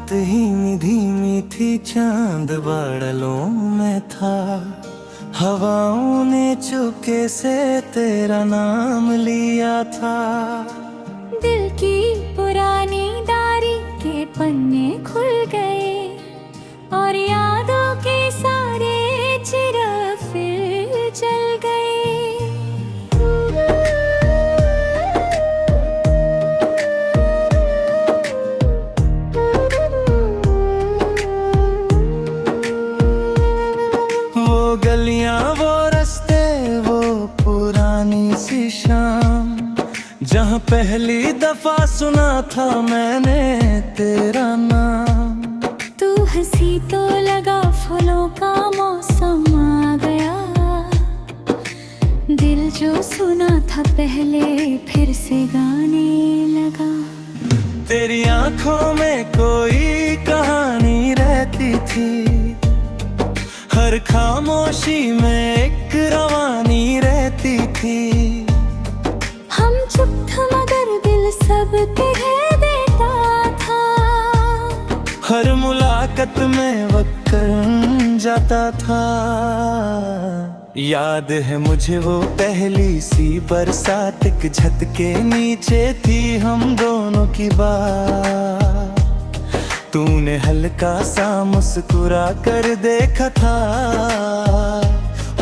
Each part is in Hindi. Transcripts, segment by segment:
रात ही धीमी थी, चांद बादलों में था। हवाओं ने चुपके से तेरा नाम लिया था। दिल की पुरानी डायरी के पन्ने खुल गए और यादों के सारे चिराग फिर जल गए। वो गलियां, वो रास्ते, वो पुरानी सी शाम, जहाँ पहली दफा सुना था मैंने तेरा नाम। तू हंसी तो लगा, फूलों का मौसम आ गया। दिल जो सुना था पहले फिर से गाने लगा। तेरी आंखों में कोई कहानी रहती थी, हर खामोशी में एक रवानी रहती थी। हम चुप थे मगर दिल सब कह देता था। हर मुलाकात में वक्त जाता था। याद है मुझे वो पहली सी बरसात, एक छत के नीचे थी हम दोनों की बात। तूने हल्का सा मुस्कुरा कर देखा था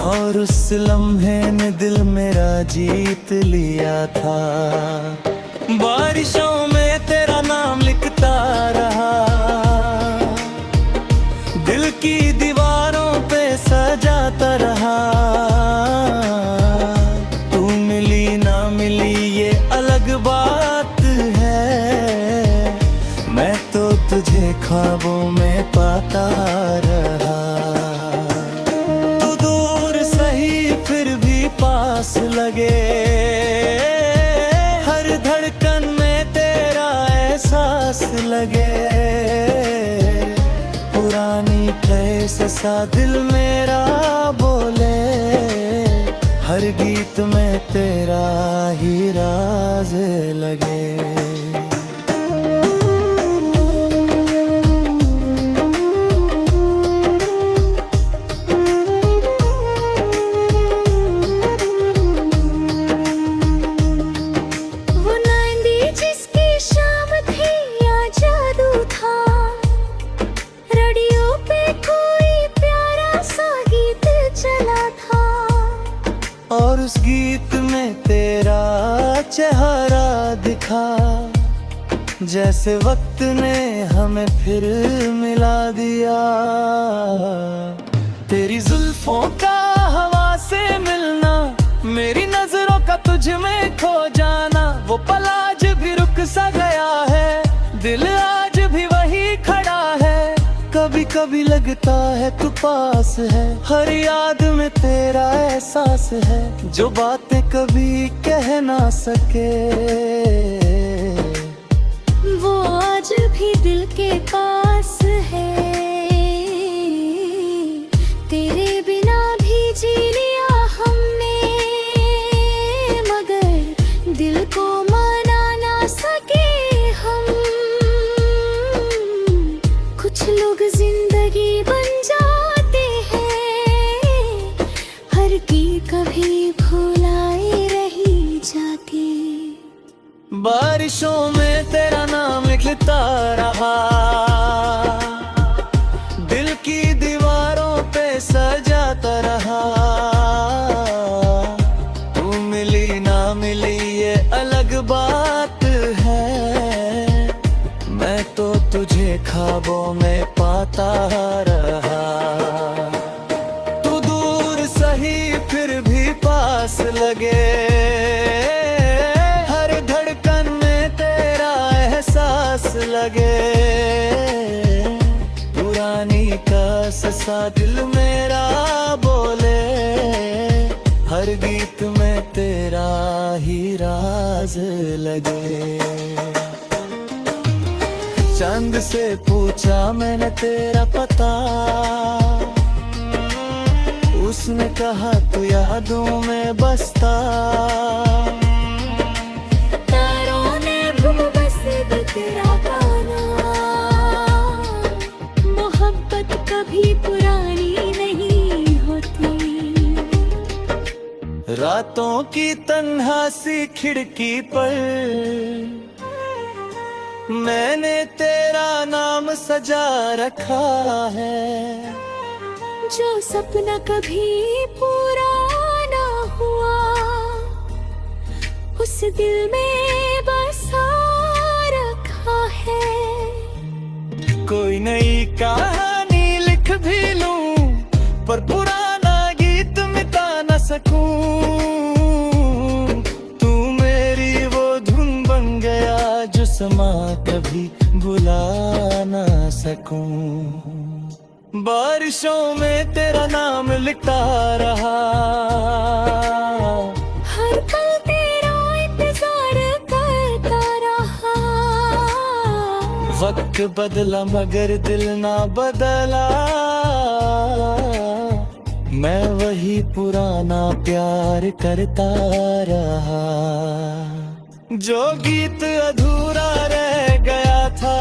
और उस लम्हे ने दिल मेरा जीत लिया था। बारिशों में तेरा नाम लिखता रहा, दिल की दीवारों पे सजाता रहा। तू मिली ना मिली ये अलग बात है, मैं तो तुझे ख्वाबों में पाता रहा। तू दूर सही फिर भी पास लगे, हर धड़कन में तेरा एहसास लगे। पुरानी ट्रेस सा दिल मेरा बोले, हर गीत में तेरा ही राज लगे। और उस गीत में तेरा चेहरा दिखा, जैसे वक्त ने हमें फिर मिला दिया। तेरी जुल्फों का हवा से मिलना, मेरी नजरों का तुझ में खो जाना, वो पल आज भी रुक सा गया है, दिल आज भी वही खड़ा है। कभी कभी लगता है तू पास है, हर याद में तेरा एहसास है, जो बातें कभी कह ना सके वो आज भी दिल के पास है। तेरे बिना भी जी लिया हमने, मगर दिल को मना ना सके हम। कुछ लोग जिंदगी बन जाते हैं, हर की कभी भुलाए रही जाके। बारिशों में तेरा नाम लिखता रहा, दिल की दीवारों पे सजाता रहा। तू मिली ना मिली ये अलग बात है, मैं तो तुझे ख्वाबों में पाता रहा। तू दूर सही फिर भी पास लगे, हर धड़कन में तेरा एहसास लगे। पुरानी कास सा दिल मेरा बोले, हर गीत में तेरा ही राज लगे। चांद से पूछा मैंने तेरा पता, उसने कहा तू यादों में बसता। तारों ने भूल बस तेरा गाना, कभी पुरानी नहीं होती। रातों की तन्हा सी खिड़की पर मैंने तेरा नाम सजा रखा है। जो सपना कभी पूरा ना हुआ उस दिल में बसा रखा है। कोई नई कहानी लिख भी लूं पर पुराना गीत मिटा न सकूं। तू मेरी वो धुन बन गया जो समा कभी भुला न सकूं। बारिशों में तेरा नाम लिखता रहा, हर पल तेरा इंतजार करता रहा। वक्त बदला मगर दिल ना बदला। मैं वही पुराना प्यार करता रहा। जो गीत अधूरा रह गया था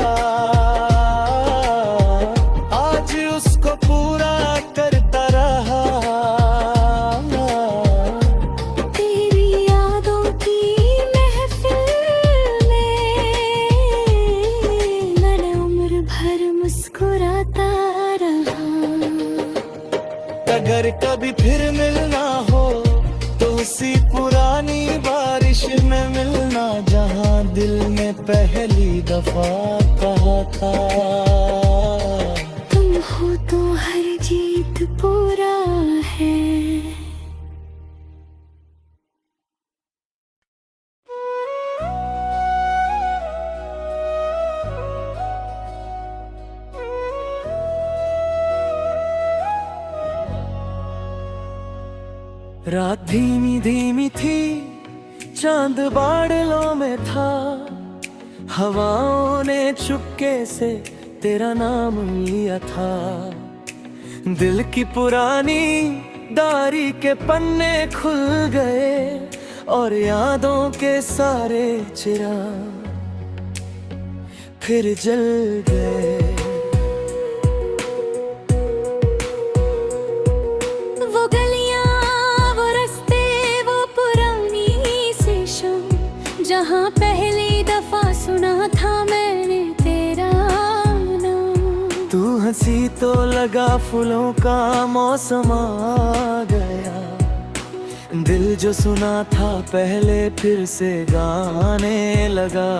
आज उसको पूरा करता रहा। तेरी यादों की महफिल में मैंने उम्र भर मुस्कुराता रहा। अगर कभी फिर मिलना हो तो उसी पुरानी बारिश में मिलना जहां दिल ने पहली दफा कहा था। तुम हो तो हर जीत पूरा है। रात धीमी धीमी थी, चांद बादलों में था। हवाओं ने चुपके से तेरा नाम लिया था। दिल की पुरानी डायरी के पन्ने खुल गए और यादों के सारे चिराग फिर जल गए। वो गलियां, वो रास्ते, वो पुरानी सी शाम जहाँ पहली दफा सुना था मैंने तेरा नाम। तू हंसी तो लगा फूलों का मौसम आ गया। दिल जो सुना था पहले फिर से गाने लगा।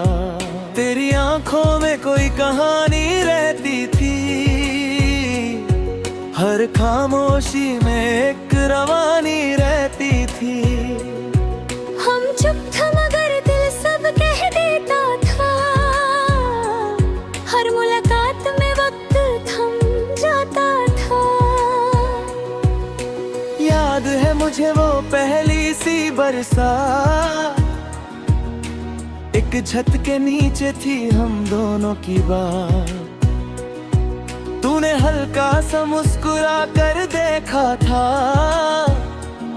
तेरी आंखों में कोई कहानी रहती थी, हर खामोशी में एक रवानी रहती थी। हम चुप था मगर दिल सब कह देता था। हर मुलाकात में वक्त थम जाता था। याद है मुझे वो पहली सी बरसात, एक छत के नीचे थी हम दोनों की बात। तूने हल्का सा मुस्कुरा कर देखा था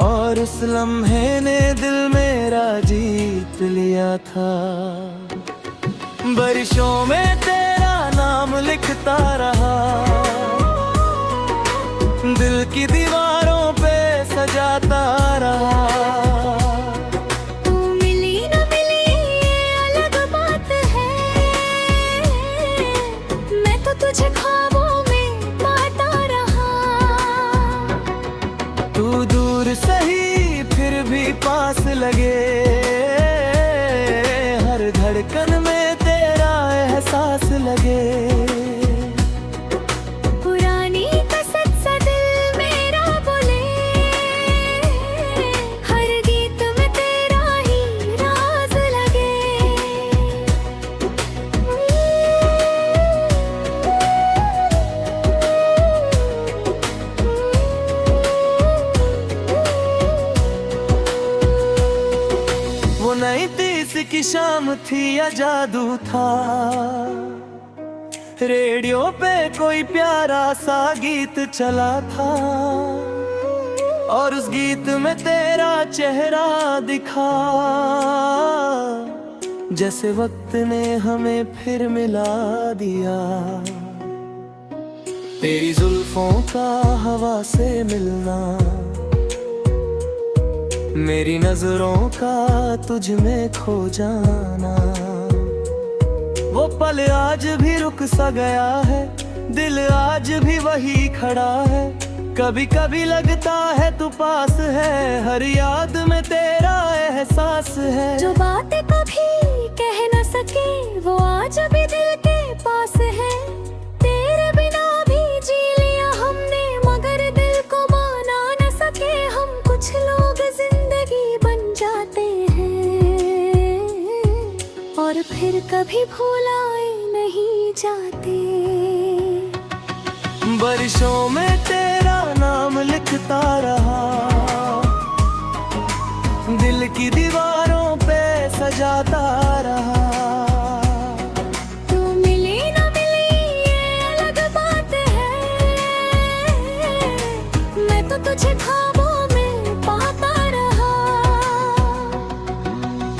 और उस लम्हे ने दिल मेरा जीत लिया था। बारिशों में तेरा नाम लिखता रहा, दिल की दीवारों पे सजाता रहा। तू मिली न मिली ये अलग बात है, मैं तो तुझे ख्वाबों में पाता रहा। तू दूर सही फिर भी पास लगे, हर धड़कन में तेरा एहसास लगे। पुरानी कसक सा दिल मेरा बोले, हर गीत में तेरा ही राज लगे। वो नई तीस की शाम थी या जादू था, रेडियो पे कोई प्यारा सा गीत चला था और उस गीत में तेरा चेहरा दिखा। जैसे वक्त ने हमें फिर मिला दिया। तेरी जुल्फों का हवा से मिलना, मेरी नजरों का तुझ में खो जाना, वो पल आज भी रुक सा गया है, दिल आज भी वही खड़ा है। कभी कभी लगता है तू पास है, हर याद में तेरा एहसास है। जो बातें कभी कह न सके वो आज भी दिल के पास है। तेरे बिना भी जी लिया हमने, मगर दिल को माना न सके हम। कुछ लोग जिंदगी बन जाते हैं और फिर कभी भुलाए नहीं जाते। बारिशों में तेरा नाम लिखता रहा, दिल की दीवारों पे सजाता रहा। तू मिली न मिली ये अलग बात है, मैं तो तुझे ख्वाबों में पाता रहा।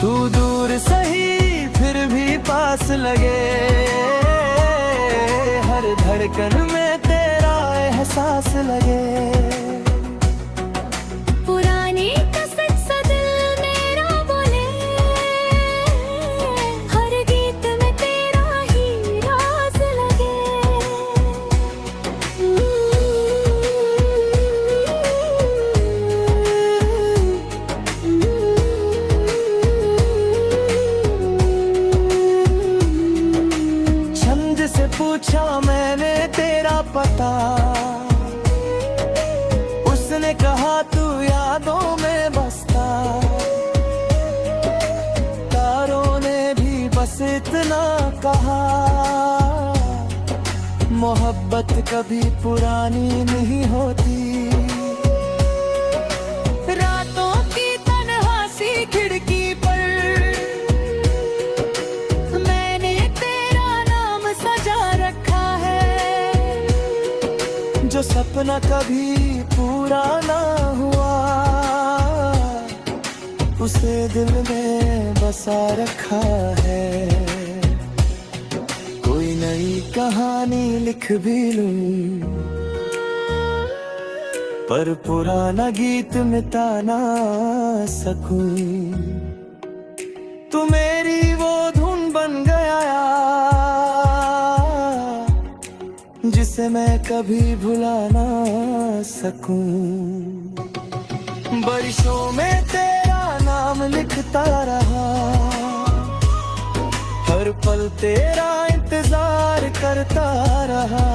तू दूर सही फिर भी पास लगे, हर धड़कन में तेरा एहसास लगे। पुरानी कसक सा दिल मेरा बोले, हर गीत में तेरा ही राज लगे। छंद से पूछा मैंने तेरा पता, उसने कहा तू यादों में बसता। तारों ने भी बस इतना कहा, मोहब्बत कभी पुरानी नहीं होती। रातों की तन्हा सी खिड़की पर मैंने तेरा नाम सजा रखा है। जो सपना कभी पूरा ना हुआ, उसे दिल में बसा रखा है। कोई नई कहानी लिख भी लूं, पर पुराना गीत मिटा ना सकूं। तू मेरी वो धुन बन गया जिसे मैं कभी भुला ना सकूं। बारिशों में तेरा नाम लिखता रहा, हर पल तेरा इंतजार करता रहा।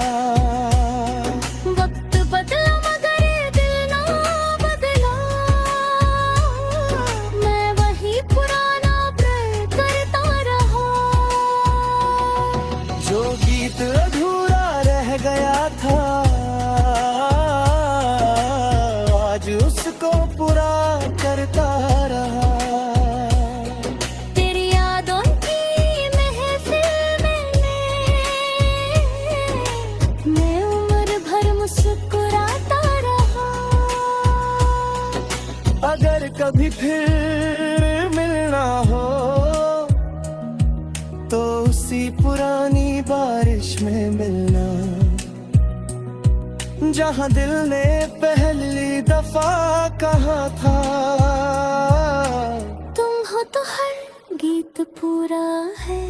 वक्त बदला मगर ये दिल ना बदला, मैं वही पुराना प्यार करता रहा। जो गीत अधूरा रह गया था, आज उसको पूरा करता रहा। तेरी यादों की महफिल में मैं उम्र भर मुस्कुराता रहा। अगर कभी फिर मिलना हो, तो उसी पुरानी बारिश में मिलना, जहां दिल ने पहली दफा कहा था। तुम हो तो हर गीत पूरा है।